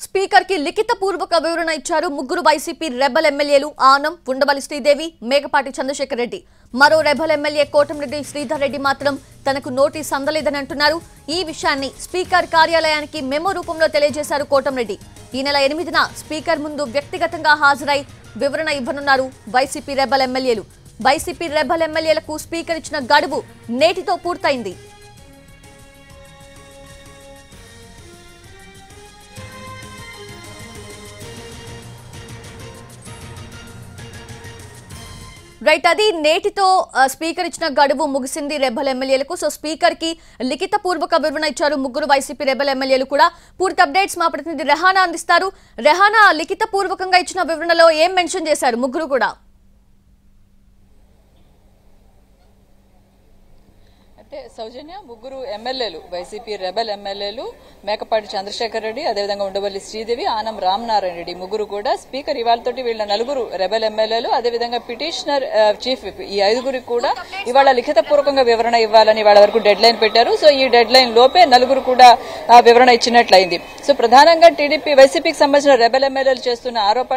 Speaker కి లిఖిత పూర్వక వివరణ ఇచ్చారు ముగ్గురు వైసీపీ రెబల్ ఎమ్మెల్యేలు ఆనం, ఉండవల్లి శ్రీదేవి, మేకపాటి చంద్రశేఖర్ రెడ్డి. మరో రెబల్ ఎమ్మెల్యే కోటమిరెడ్డి శ్రీధర్ రెడ్డి మాత్రం తనకు నోటీస్ అందలేదని అంటున్నారు. ఈ విషయాన్ని స్పీకర్ కార్యాలయానికి మెమో రూపంలో తెలియజేశారు కోటమిరెడ్డి. ఈ నెల 8న స్పీకర్ ముందు వ్యక్తిగతంగా హాజరై వివరణ ఇవ్వనున్నారు వైసీపీ రెబల్ ఎమ్మెల్యేలు. వైసీపీ రెబల్ ఎమ్మెల్యేలకు స్పీకర్ ఇచ్చిన గడువు నేటితో పూర్తయింది. రైట్, అది నేటితో స్పీకర్ ఇచ్చిన గడువు ముగిసింది రెబల్ ఎమ్మెల్యేలకు. సో స్పీకర్ కి లిఖిత పూర్వక వివరణ ఇచ్చారు ముగ్గురు వైసీపీ రెబల్ ఎమ్మెల్యేలు కూడా. పూర్తి అప్డేట్స్ మా ప్రతినిధి రెహానా అందిస్తారు. రెహానా, లిఖిత పూర్వకంగా ఇచ్చిన వివరణలో ఏం మెన్షన్ చేశారు ముగ్గురు కూడా? అంటే సౌజన్య, ముగ్గురు ఎమ్మెల్యేలు, వైసీపీ రెబల్ ఎమ్మెల్యేలు మేకపాటి చంద్రశేఖర్ రెడ్డి, అదేవిధంగా ఉండవల్లి శ్రీదేవి, ఆనం రామనారాయణ రెడ్డి ముగ్గురు కూడా స్పీకర్ ఇవాళతోటి వీళ్ళ నలుగురు రెబల్ ఎమ్మెల్యేలు, అదేవిధంగా పిటిషనర్, చీఫ్ విప్, ఈ ఐదుగురికి కూడా ఇవాళ లిఖిత పూర్వకంగా వివరణ ఇవ్వాలని వాళ్ళ వరకు డెడ్ లైన్ పెట్టారు. సో ఈ డెడ్ లైన్ లోపే నలుగురు కూడా వివరణ ఇచ్చినట్లయింది. సో ప్రధానంగా టీడీపీ వైసీపీకి సంబంధించిన రెబల్ ఎమ్మెల్యేలు చేస్తున్న ఆరోపణ